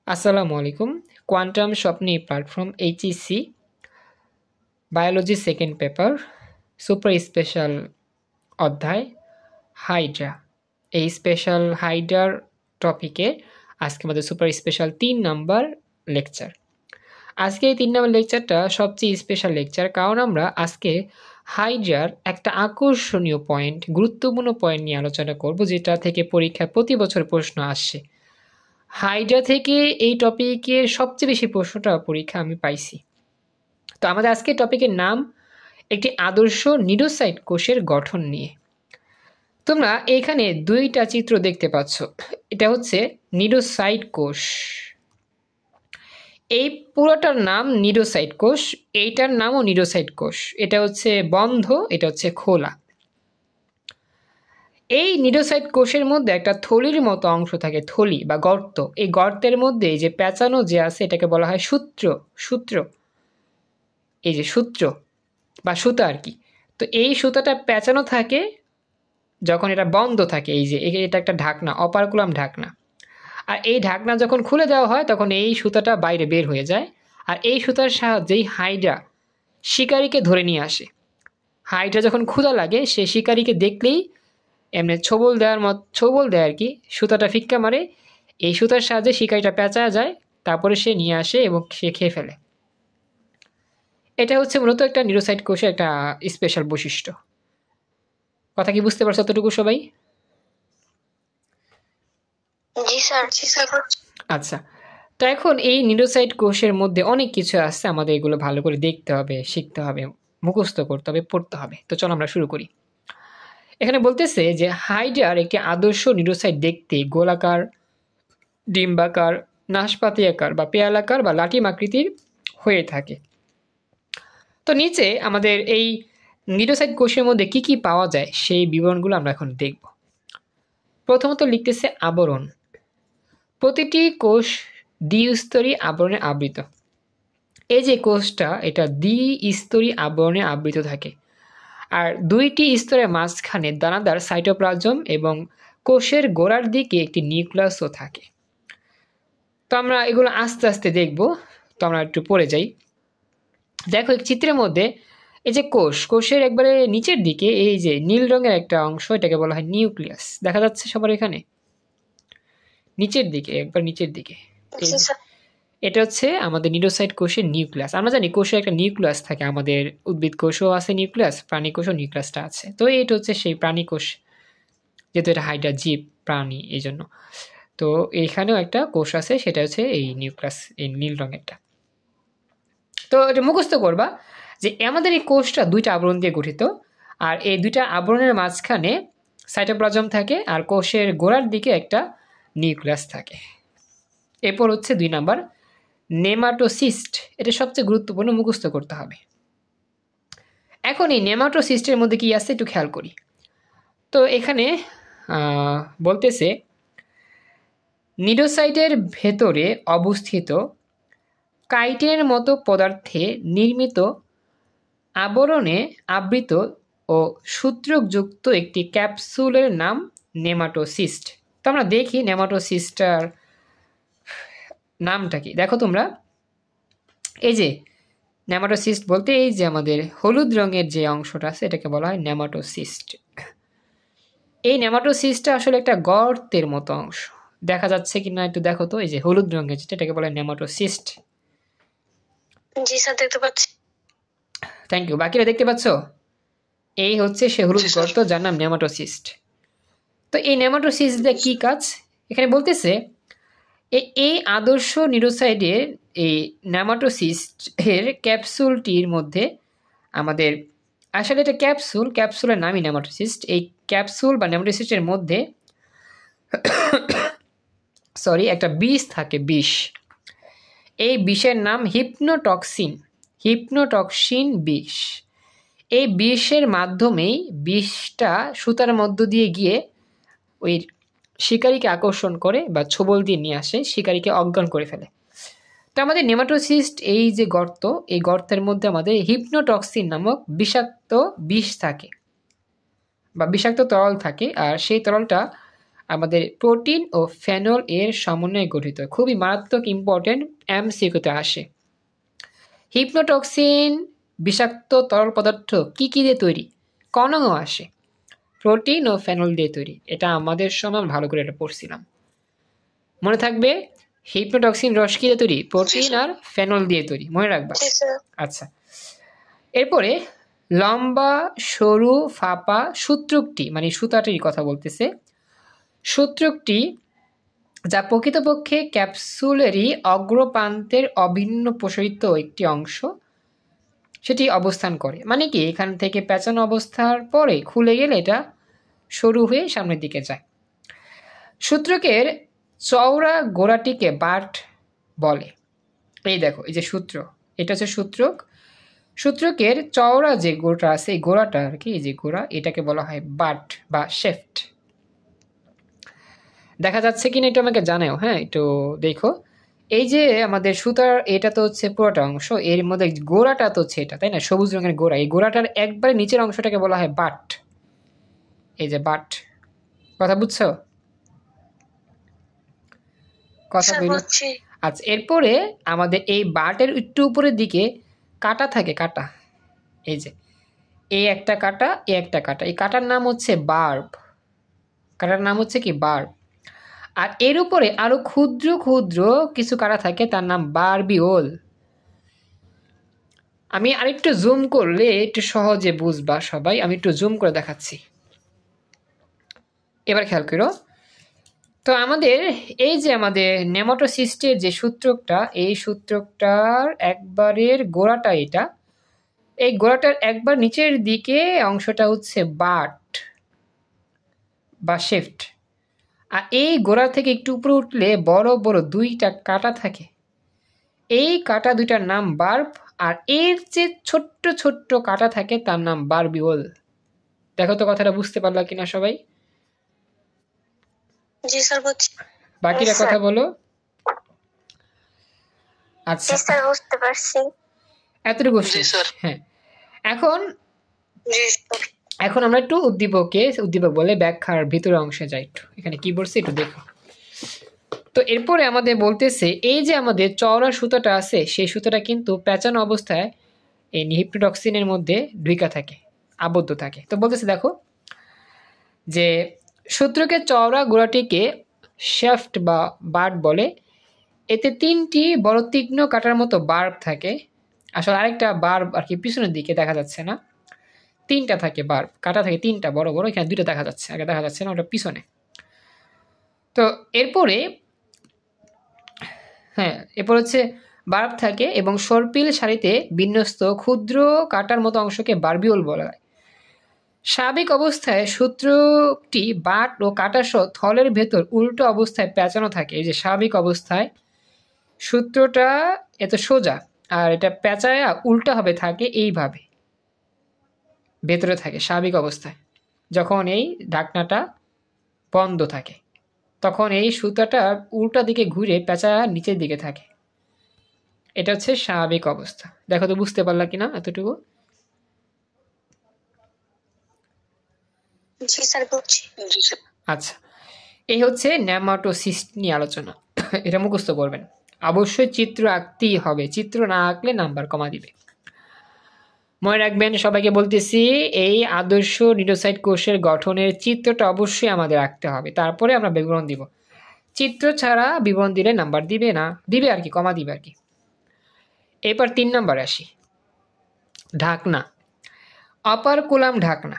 আসসালামু আলাইকুম। কোয়ান্টাম স্বপ্নে platform HEC biology second paper super special অধ্যায় হাইড্রা। এই স্পেশাল হাইড্রার টপিকে আজকে আমাদের সুপার স্পেশাল 3 নাম্বার লেকচার। আজকে এই 3 নাম্বার লেকচারটা সবচেয়ে স্পেশাল লেকচার, কারণ আমরা আজকে হাইড্রার একটা আকর্ষণীয় পয়েন্ট, গুরুত্বপূর্ণ পয়েন্ট নিয়ে আলোচনা করব, যেটা থেকে পরীক্ষায় প্রতি বছর প্রশ্ন আসছে। হাইড্রা থেকে এই টপিকের সবচেয়ে বেশি প্রশ্নটা পরীক্ষা আমি পাইছি। তো আমাদের আজকের টপিকের নাম একটি আদর্শ নিডোসাইট কোষের গঠন নিয়ে। তোমরা এখানে দুইটা চিত্র দেখতে পাচ্ছ, এটা হচ্ছে নিডোসাইট কোষ। এই পুরোটার নাম নিডোসাইট কোষ, এইটার নামও নিডোসাইট কোষ। এটা হচ্ছে বন্ধ, এটা হচ্ছে খোলা। এই নিডোসাইট কোষের মধ্যে একটা থলির মতো অংশ থাকে, থলি বা গর্ত। এই গর্তের মধ্যে যে প্যাঁচানো যে আছে এটাকে বলা হয় সূত্র। এই যে সূত্র বা সুতা আর কি। তো এই সুতাটা প্যাঁচানো থাকে যখন এটা বন্ধ থাকে। এই যে এটা একটা ঢাকনা, অপারকুলাম ঢাকনা। আর এই ঢাকনা যখন খুলে দেওয়া হয় তখন এই সুতাটা বাইরে বের হয়ে যায়। আর এই সুতার সাহায্যেই হাইড্রা শিকারীকে ধরে নিয়ে আসে। হাইড্রা যখন ক্ষুধা লাগে সে শিকারীকে দেখলেই এমনি ছোবল দেয় আর কি, সুতাটা ফিক্কা মারে। এই সুতার সাহায্যে শিকারীটা পেঁচা যায়, তারপরে সে নিয়ে আসে এবং সে খেয়ে ফেলে। এটা হচ্ছে মূলত একটা নিউরোসাইট কোষের একটা স্পেশাল বৈশিষ্ট্য। কথা কি বুঝতে পারছো এতটুকু সবাই? জি স্যার। আচ্ছা, তো এখন এই নিউরোসাইট কোষের মধ্যে অনেক কিছু আছে, আমাদের এগুলো ভালো করে দেখতে হবে, শিখতে হবে, মুখস্থ করতে হবে, পড়তে হবে। তো চলো আমরা শুরু করি। এখানে বলতেছে যে হাইড্রার একটি আদর্শ নিউরোসাইট দেখতে গোলাকার, ডিম্বাকার, নাশপাতি আকার বা পেয়ালাকার বা লাটিম আকৃতির হয়ে থাকে। তো নিচে আমাদের এই নিউরোসাইট কোষের মধ্যে কি কি পাওয়া যায় সেই বিবরণগুলো আমরা এখন দেখব। প্রথমত লিখতেছে আবরণ। প্রতিটি কোষ দ্বিস্তরী আবরণে আবৃত। এই যে কোষটা, এটা দ্বিস্তরী আবরণে আবৃত থাকে। আর দুইটি স্তরের মাঝখানে দানাদার সাইটোপ্লাজম এবং কোষের গোড়ার দিকে একটি নিউক্লিয়াসও থাকে। তো আমরা এগুলো আস্তে আস্তে দেখব। তো আমরা একটু পড়ে যাই। দেখো এই চিত্রের মধ্যে এই যে কোষের একবারে নিচের দিকে এই যে নীল রঙের একটা অংশ, এটাকে বলা হয় নিউক্লিয়াস। দেখা যাচ্ছে সবার এখানে নিচের দিকে, একবার নিচের দিকে। এটা হচ্ছে আমাদের নিউরোসাইট কোষের নিউক্লিয়াস। আমরা জানি কোষে একটা নিউক্লিয়াস থাকে, আমাদের উদ্ভিদ কোষও আছে নিউক্লিয়াস, প্রাণী কোষও নিউক্লিয়াসটা আছে। তো এটা হচ্ছে সেই প্রাণী কোষ, যেহেতু এটা হাইড্রা জীব প্রাণী এই জন্য। তো এইখানেও একটা কোষ আছে, সেটা হচ্ছে এই নিউক্লিয়াস, এই নীল রঙেরটা। তো এটা মুখস্থ করবা যে আমাদের এই কোষটা দুইটা আবরণ দিয়ে গঠিত। আর এই দুইটা আবরণের মাঝখানে সাইটোপ্লাজম থাকে, আর কোষের গোড়ার দিকে একটা নিউক্লিয়াস থাকে। এরপর হচ্ছে 2 নাম্বার নেমাটোসিস্ট। এটা সবচেয়ে গুরুত্বপূর্ণ, মুখস্থ করতে হবে। এখন এই নেমাটোসিস্টের মধ্যে কি আছে একটু খেয়াল করি। তো এখানে বলতেছে নিডোসাইটের ভেতরে অবস্থিত কাইটিনের মতো পদার্থে নির্মিত আবরণে আবৃত ও সূত্রকযুক্ত একটি ক্যাপসুলের নাম নেমাটোসিস্ট। তো আমরা দেখি নেমাটোসিস্টার নামটা কি। দেখো তোমরা, এই যে নেমাটোসিস্ট বলতে এই যে আমাদের হলুদ রঙের যে অংশটা আছে এটাকে বলা হয় নেমাটোসিস্ট। এই নেমাটোসিস্টটা আসলে একটা গর্তের মতো অংশ। দেখা যাচ্ছে কিনা একটু দেখো তো, এই যে হলুদ রঙের যেটা, এটাকে বলা হয় নেমাটোসিস্ট। জি স্যার, দেখতে পাচ্ছি। Thank you. বাকিরা দেখতে পাচ্ছ? এই হচ্ছে সে হলুদ গর্ত যার নাম নেমাটোসিস্ট। তো এই নেমাটোসিস্টদের কি কাজ এখানে বলতেছে, এই আদর্শ নিউরোসাইডের এই নেমাটোসিস্টের ক্যাপসুলটির মধ্যে আমাদের আসলে এটা ক্যাপসুলের নামই নেমাটোসিস্ট। এই ক্যাপসুল বা নেমাটোসিস্টের মধ্যে একটা বিষ থাকে, বিষ। এই বিষের নাম হিপনোটক্সিন বিষ। এই বিষের মাধ্যমেই বিষটা সুতার মধ্য দিয়ে গিয়ে ওই শিকারীকে আকর্ষণ করে বা ছোবল দিয়ে নিয়ে আসে, শিকারীকে অজ্ঞান করে ফেলে। তো আমাদের নেমাটোসিস্ট এই যে গর্ত, এই গর্তের মধ্যে আমাদের হিপনোটক্সিন নামক বিষাক্ত বিষ থাকে বা বিষাক্ত তরল থাকে। আর সেই তরলটা আমাদের প্রোটিন ও ফেনল এর সমন্বয়ে গঠিত। খুবই মারাত্মক ইম্পর্টেন্ট, এমসিকিউতে আসে। হিপনোটক্সিন বিষাক্ত তরল পদার্থ কি দিয়ে তৈরি? কণও আসে। প্রোটিন ও ফেনল দিয়ে তৈরি। এটা আমাদের সময় ভালো করে এটা পড়ছিলাম, মনে থাকবে। হিপনোটক্সিন রস কি দিয়ে তৈরি? প্রোটিন আর ফেনল দিয়ে তৈরি, মনে রাখবা। আচ্ছা, এরপরে লম্বা সরু ফাঁপা সূত্রকটি, মানে সুতাটির কথা বলতেছে। সূত্রকটি যা প্রকৃতপক্ষে ক্যাপসুলেরই অগ্রপ্রান্তের অভিন্ন প্রসারিত একটি অংশ, সেটি অবস্থান করে। মানে কি, এখান থেকে পেঁচানো অবস্থার পরে খুলে গেলে এটা সরু হয়ে সামনের দিকে যায়। সূত্রকের চওড়া গোড়াটিকে বাট বলে। এই দেখো, এই যে সূত্র, এটা হচ্ছে সূত্রক। সূত্রকের চওড়া যে গোড়াটা আছে, এই গোড়াটা আর কি, এই যে গোড়া, এটাকে বলা হয় বাট বা শেফট। দেখা যাচ্ছে কিনা এটা আমাকে জানাও। হ্যাঁ, একটু দেখো। এই যে আমাদের সুতার, এটা তো হচ্ছে পুরোটা অংশ, এর মধ্যে গোড়াটা তো হচ্ছে এটা, তাই না? সবুজ রঙের গোড়া, এই গোড়াটার একবারে নিচের অংশটাকে বলা হয় বাট। এই যে বাট, কথা বুঝছো? কথা বলো। আচ্ছা, এরপরে আমাদের এই বাটের একটু উপরের দিকে কাটা থাকে, কাটা। এই যে এই একটা কাটা, এই একটা কাটা, এই কাটার নাম হচ্ছে বার্ব। কাটার নাম হচ্ছে কি? বার্ব। আর এর উপরে আরো ক্ষুদ্র ক্ষুদ্র কিছু কাটা থাকে, তার নাম বারবিওল। আমি আরেকটু জুম করলে একটু সহজে বুঝবা সবাই। আমি একটু জুম করে দেখাচ্ছি, এবার খেয়াল করো। তো আমাদের এই যে আমাদের নেমাটোসিস্টের যে সূত্রকটা, এই সূত্রকটার একবারের গোড়াটা এটা, এই গোড়াটার একবার নিচের দিকে অংশটা হচ্ছে বাট বা শেফট। আর এই গোড়া থেকে একটু উপরে উঠলে বড় বড় দুইটা কাটা থাকে, এই কাটা দুইটার নাম বার্ব। আর এর যে ছোট্ট ছোট্ট কাটা থাকে তার নাম বারবিওল। দেখো তো কথাটা বুঝতে পারলা কিনা সবাই? জি স্যার, বুঝছি। বাকিরা কথা বলো। আচ্ছা স্যার, বুঝতে পারছি। এতটুকু। হ্যাঁ, এখন আমরা একটু উদ্দীপক বলে ব্যাখ্যার ভিতরে অংশে যাই। একটু এখানে কি বলছে একটু দেখো। তো এরপরে আমাদের বলতেছে, এই যে আমাদের চওড়া সুতাটা আছে, সেই সুতাটা কিন্তু পেঁচানো অবস্থায় এই হিপনোটক্সিনের মধ্যে ঢুকা থাকে, আবদ্ধ থাকে। তো বলতেছে দেখো, যে সূত্রকের চওড়া গোড়াটিকে শ্যাফট বা বার্ব বলে। এতে তিনটি বড় তীক্ষ্ণ কাটার মতো বার্ব থাকে। আসলে আরেকটা বার্ব আর কি পিছনের দিকে দেখা যাচ্ছে না, তিনটা থাকে বার্ব, কাটা থাকে তিনটা বড় বড়, এখানে দুইটা দেখা যাচ্ছে, আগে দেখা যাচ্ছে না, ওটা পিছনে। তো এরপরে এরপর হচ্ছে বার্ব থাকে এবং সর্পিল সারিতে বিন্যস্ত ক্ষুদ্র কাটার মতো অংশকে বারবিওল বলা হয়। স্বাভাবিক অবস্থায় সূত্রটি বাট ও কাটাসহ থলের ভেতর উল্টো অবস্থায় পেঁচানো থাকে। এই যে স্বাভাবিক অবস্থায় সূত্রটা এত সোজা, আর এটা পেঁচায়া উল্টা হবে থাকে, এইভাবে ভেতরে থাকে স্বাভাবিক অবস্থায়। যখন এই ঢাকনাটা বন্ধ থাকে তখন এই সুতাটা উল্টা দিকে ঘুরে পেঁচা নিচের দিকে থাকে। এটা হচ্ছে স্বাভাবিক অবস্থা। দেখো তো বুঝতে পারলা কিনা এতটুকু? আচ্ছা, এই হচ্ছে নেমাটোসিস্ট নিয়ে আলোচনা। এটা মুখস্থ করবেন, অবশ্যই চিত্র আঁকতেই হবে, চিত্র না আঁকলে নাম্বার কমা দিবে। মনে রাখবেন, সবাইকে বলতেছি, এই আদর্শ নিউরোসাইট কোষের গঠনের চিত্রটা অবশ্যই আমাদের আঁকতে হবে, তারপরে আমরা বিবরণ দিব। চিত্র ছাড়া বিবরণ দিলে নাম্বার দিবে না, দিবে আর কি, কমা দিবে আর কি। এরপর 3 নম্বরে আসি, ঢাকনা, অপারকুলাম ঢাকনা।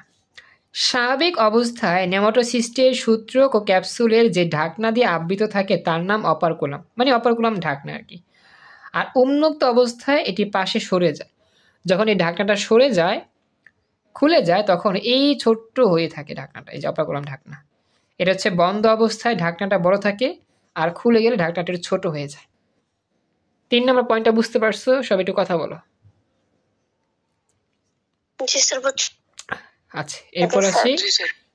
স্বাভাবিক অবস্থায় নেমাটোসিস্টের সূত্রক ও ক্যাপসুলের যে ঢাকনা দিয়ে আবৃত থাকে তার নাম অপারকুলাম, মানে অপারকুলাম ঢাকনা আর কি। আর উন্মুক্ত অবস্থায় এটি পাশে সরে যায়। যখন এই ঢাকনাটা সরে যায়, খুলে যায়, তখন এই ছোট্ট হয়ে থাকে ঢাকনাটা, এই যে অপারকুলাম ঢাকনা। এটা হচ্ছে বন্ধ অবস্থায় ঢাকনাটা বড় থাকে, আর খুলে গেলে ঢাকনাটা ছোট হয়ে যায়। 3 নম্বর পয়েন্টটা বুঝতে পারছো? সব একটু কথা বলো। আচ্ছা, এরপর আসি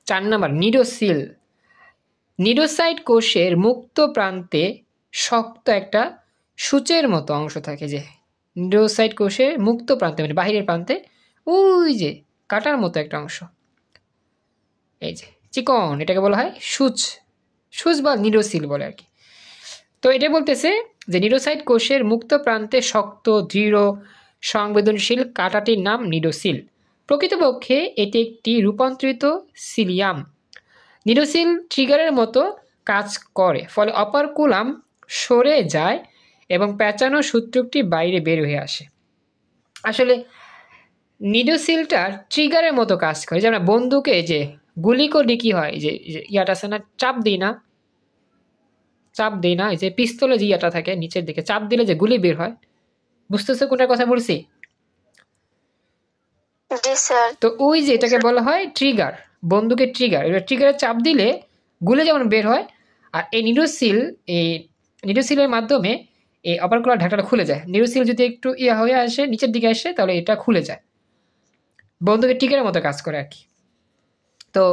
4 নম্বর, নিডোসিল। নিডোসাইট কোষের মুক্ত প্রান্তে শক্ত একটা সূচের মতো অংশ থাকে। যে নিডোসাইট কোষের মুক্ত প্রান্তে, মানে বাহিরের প্রান্তে ওই যে কাটার মতো একটা অংশ, এই যে চিকন, এটাকে বলা হয় সূচ সুচ বা নিডোসিল বলে আর কি। তো এটা বলতেছে যে নিডোসাইট কোষের মুক্ত প্রান্তে শক্ত, দৃঢ়, সংবেদনশীল কাঁটাটির নাম নিডোসিল। প্রকৃতপক্ষে এটি একটি রূপান্তরিত সিলিয়াম। নিডোসিল ট্রিগারের মতো কাজ করে, ফলে অপারকুলাম সরে যায় এবং প্যাঁচানো সূত্রকটি বাইরে বের হয়ে আসে। আসলে নিডোসিলটা ট্রিগারের মতো কাজ করে, যেমন বন্দুকে যে গুলি করলে কি হয়, যে ইয়াটা আছে না, চাপ দিই না, এই যে পিস্তলে যে ইয়াটা থাকে নিচের দিকে চাপ দিলে যে গুলি বের হয়, বুঝতেছো কোনটার কথা বলছি? জি স্যার। তো ওই যে এটাকে বলা হয় ট্রিগার, বন্দুকের ট্রিগার। এটা ট্রিগারে চাপ দিলে গুলি যেমন বের হয়, আর এই নিডোসিলের মাধ্যমে এই অপারকুলার ঢাকনাটা খুলে যায়। নিডোসিল যদি একটু ইয়া হয়ে আসে, নিচের দিকে আসে, তাহলে এটা খুলে যায়, বন্দুকের ট্রিগারের মতো কাজ করে আর কি। তো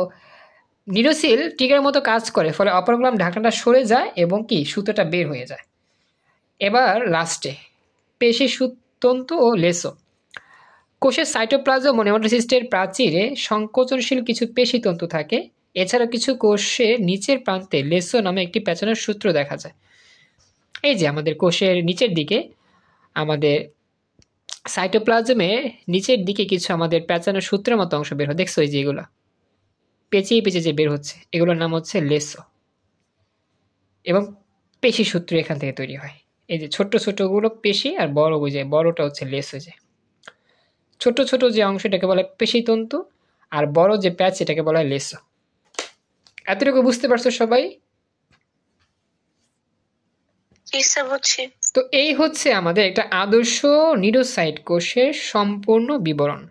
নিডোসিল ট্রিগারের মতো কাজ করে, ফলে অপারকুলাম ঢাকনাটা সরে যায় এবং কি সুতোটা বের হয়ে যায়। এবার লাস্টে পেশি তন্তু ও লেসো। কোষের সাইটোপ্লাজম ও নেমাটোসিস্টের প্রাচীরে সংকোচনশীল কিছু পেশিতন্তু থাকে। এছাড়া কিছু কোষের নিচের প্রান্তে লেসো নামে একটি পেঁচানোর সূত্র দেখা যায়। এই যে আমাদের কোষের নিচের দিকে, আমাদের সাইটোপ্লাজমের নিচের দিকে কিছু আমাদের পেঁচানোর সূত্রের মতো অংশ বের হয়, দেখছো এই যে এগুলো পেঁচিয়ে পেঁচিয়ে যে বের হচ্ছে, এগুলোর নাম হচ্ছে লেসো। এবং পেশি সূত্র এখান থেকে তৈরি হয়। এই যে ছোট্ট ছোটগুলো পেশি, আর বড় ওই যে বড়টা হচ্ছে লেসো। যে ছোট ছোট যে অংশটাকে বলা হয় পেশিতন্তু, আর বড় যে প্যাচ এটাকে বলা হয় লেসো। এতটুকু বুঝতে পারছো সবাই? জি স্যার, বুঝছি। তো এই হচ্ছে আমাদের একটা আদর্শ নিডোসাইট কোষের সম্পূর্ণ বিবরণ।